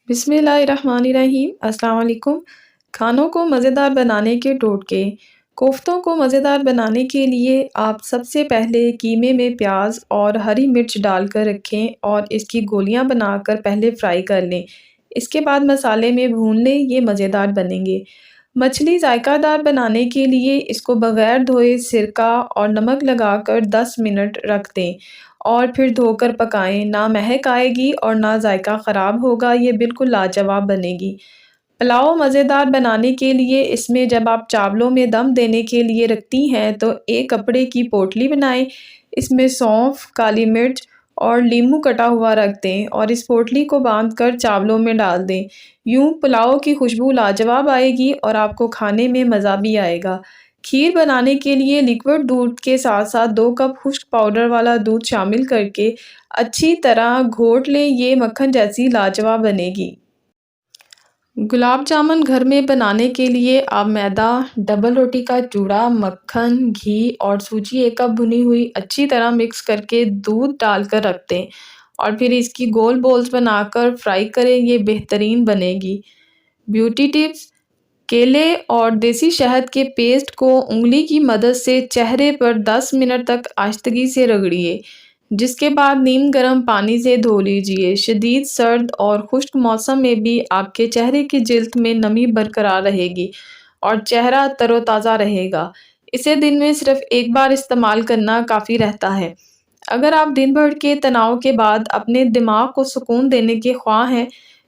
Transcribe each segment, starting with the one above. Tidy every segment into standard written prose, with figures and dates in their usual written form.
بسم اللہ الرحمن الرحیم۔ السلام علیکم۔ کھانوں کو مزیدار بنانے کے ٹوٹکے۔ کوفتوں کو مزیدار بنانے کے لیے آپ سب سے پہلے قیمے میں پیاز اور ہری مرچ ڈال کر رکھیں اور اس کی گولیاں بنا کر پہلے فرائی کر لیں۔ اس کے بعد مسالے میں بھون لیں، یہ مزیدار بنیں گے۔ مچھلی ذائقہ دار بنانے کے لیے اس کو بغیر دھوئے سرکہ اور نمک لگا کر 10 منٹ رکھ دیں اور پھر دھو کر پکائیں۔ نہ مہک آئے گی اور نہ ذائقہ خراب ہوگا، یہ بالکل لاجواب بنے گی۔ پلاؤ مزیدار بنانے کے لیے اس میں جب آپ چاولوں میں دم دینے کے لیے رکھتی ہیں تو ایک کپڑے کی پوٹلی بنائیں، اس میں سونف، کالی مرچ اور لیموں کٹا ہوا رکھ دیں اور اس پوٹلی کو باندھ کر چاولوں میں ڈال دیں۔ یوں پلاؤ کی خوشبو لاجواب آئے گی اور آپ کو کھانے میں مزہ بھی آئے گا۔ کھیر بنانے کے لیے لیکوڈ دودھ کے ساتھ ساتھ 2 کپ خشک پاؤڈر والا دودھ شامل کر کے اچھی طرح گھوٹ لیں، یہ مکھن جیسی لاجواب بنے گی۔ گلاب جامن گھر میں بنانے کے لیے آپ میدا، ڈبل روٹی کا چوڑا، مکھن، گھی اور سوجی 1 کپ بھنی ہوئی اچھی طرح مکس کر کے دودھ ڈال کر رکھ دیں اور پھر اس کی گول بولز بنا کر فرائی کریں، یہ بہترین بنے گی۔ بیوٹی ٹپس: کیلے اور دیسی شہد کے پیسٹ کو انگلی کی مدد سے چہرے پر 10 منٹ تک آہستگی سے رگڑیے، جس کے بعد نیم گرم پانی سے دھو لیجیے۔ شدید سرد اور خشک موسم میں بھی آپ کے چہرے کی جلد میں نمی برقرار رہے گی اور چہرہ تر و تازہ رہے گا۔ اسے دن میں صرف 1 بار استعمال کرنا کافی رہتا ہے۔ اگر آپ دن بھر کے تناؤ کے بعد اپنے دماغ کو سکون دینے کے خواہاں ہیں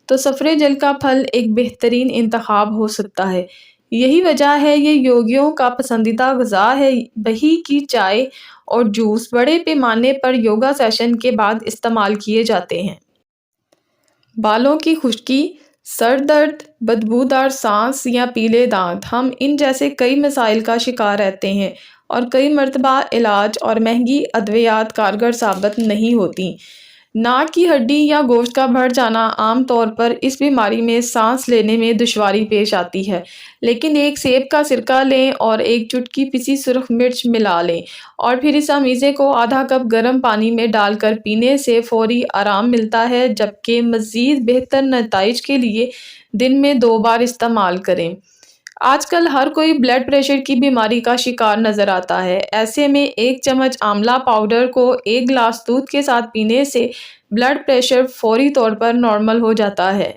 تو سفرے جل کا پھل ایک بہترین انتخاب ہو سکتا ہے۔ یہی وجہ ہے یہ یوگیوں کا پسندیدہ غذا ہے۔ بہی کی چائے اور جوس بڑے پیمانے پر یوگا سیشن کے بعد استعمال کیے جاتے ہیں۔ بالوں کی خشکی، سر درد، بدبودار سانس یا پیلے دانت، ہم ان جیسے کئی مسائل کا شکار رہتے ہیں اور کئی مرتبہ علاج اور مہنگی ادویات کارگر ثابت نہیں ہوتی۔ ناک کی ہڈی یا گوشت کا بڑھ جانا عام طور پر اس بیماری میں سانس لینے میں دشواری پیش آتی ہے، لیکن ایک سیب کا سرکہ لیں اور 1 چٹکی پسی سرخ مرچ ملا لیں اور پھر اس امیزے کو آدھا کپ گرم پانی میں ڈال کر پینے سے فوری آرام ملتا ہے، جبکہ مزید بہتر نتائج کے لیے دن میں 2 بار استعمال کریں۔ آج کل ہر کوئی بلڈ پریشر کی بیماری کا شکار نظر آتا ہے، ایسے میں 1 چمچ آملہ پاؤڈر کو 1 گلاس دودھ کے ساتھ پینے سے بلڈ پریشر فوری طور پر نارمل ہو جاتا ہے۔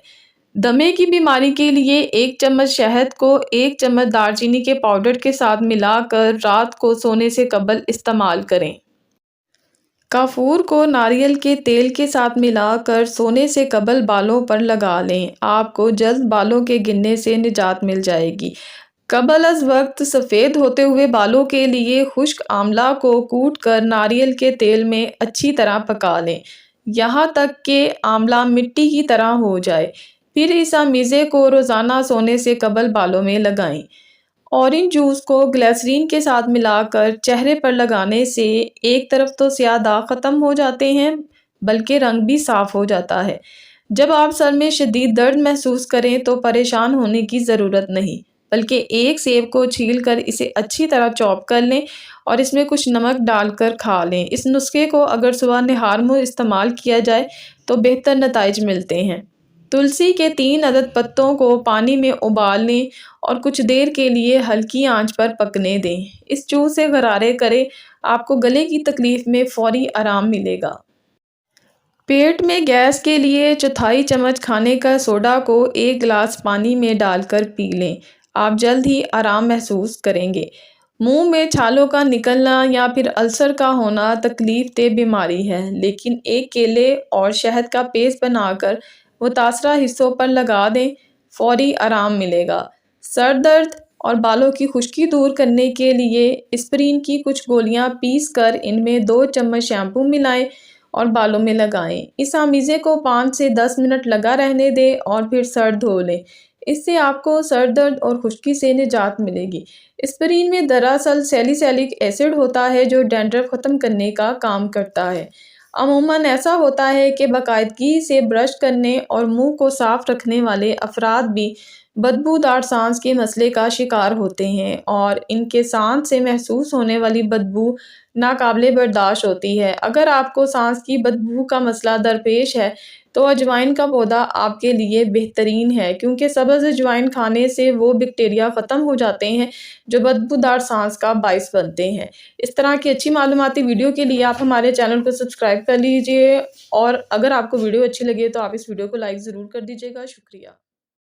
دمے کی بیماری کے لیے 1 چمچ شہد کو 1 چمچ دار چینی کے پاؤڈر کے ساتھ ملا کر رات کو سونے سے قبل استعمال کریں۔ کافور کو ناریل کے تیل کے ساتھ ملا کر سونے سے قبل بالوں پر لگا لیں، آپ کو جلد بالوں کے گرنے سے نجات مل جائے گی۔ قبل از وقت سفید ہوتے ہوئے بالوں کے لیے خشک آملہ کو کوٹ کر ناریل کے تیل میں اچھی طرح پکا لیں، یہاں تک کہ آملہ مٹی کی طرح ہو جائے۔ پھر اس امیزے کو روزانہ سونے سے قبل بالوں میں لگائیں۔ اورنج جوس کو گلیسرین کے ساتھ ملا کر چہرے پر لگانے سے ایک طرف تو سیاہ داغ ختم ہو جاتے ہیں بلکہ رنگ بھی صاف ہو جاتا ہے۔ جب آپ سر میں شدید درد محسوس کریں تو پریشان ہونے کی ضرورت نہیں، بلکہ ایک سیب کو چھیل کر اسے اچھی طرح چاپ کر لیں اور اس میں کچھ نمک ڈال کر کھا لیں۔ اس نسخے کو اگر صبح نہار منہ استعمال کیا جائے تو بہتر نتائج ملتے ہیں۔ تلسی کے 3 عدد پتوں کو پانی میں ابال لیں اور کچھ دیر کے لیے ہلکی آنچ پر پکنے دیں۔ اس جوس سے غرارے کریں، آپ کو گلے کی تکلیف میں فوری آرام ملے گا۔ پیٹ میں گیس کے لیے 1/4 چمچ کھانے کا سوڈا کو 1 گلاس پانی میں ڈال کر پی لیں، آپ جلد ہی آرام محسوس کریں گے۔ منہ میں چھالوں کا نکلنا یا پھر السر کا ہونا تکلیف دہ بیماری ہے، لیکن ایک کیلے اور شہد کا پیسٹ بنا کر متاثرہ حصوں پر لگا دیں، فوری آرام ملے گا۔ سر درد اور بالوں کی خشکی دور کرنے کے لیے اسپرین کی کچھ گولیاں پیس کر ان میں 2 چمچ شیمپو ملائیں اور بالوں میں لگائیں۔ اس امیزے کو 5 سے 10 منٹ لگا رہنے دیں اور پھر سر دھو لیں، اس سے آپ کو سر درد اور خشکی سے نجات ملے گی۔ اسپرین میں دراصل سیلیسیلک ایسڈ ہوتا ہے جو ڈینڈرف ختم کرنے کا کام کرتا ہے۔ عموماً ایسا ہوتا ہے کہ باقاعدگی سے برش کرنے اور منہ کو صاف رکھنے والے افراد بھی بدبودار سانس کے مسئلے کا شکار ہوتے ہیں اور ان کے سانس سے محسوس ہونے والی بدبو ناقابل برداشت ہوتی ہے۔ اگر آپ کو سانس کی بدبو کا مسئلہ درپیش ہے تو اجوائن کا پودا آپ کے لیے بہترین ہے، کیونکہ سبز اجوائن کھانے سے وہ بیکٹیریا ختم ہو جاتے ہیں جو بدبودار سانس کا باعث بنتے ہیں۔ اس طرح کی اچھی معلوماتی ویڈیو کے لیے آپ ہمارے چینل کو سبسکرائب کر لیجئے، اور اگر آپ کو ویڈیو اچھی لگے تو آپ اس ویڈیو کو لائک ضرور کر دیجئے گا۔ شکریہ۔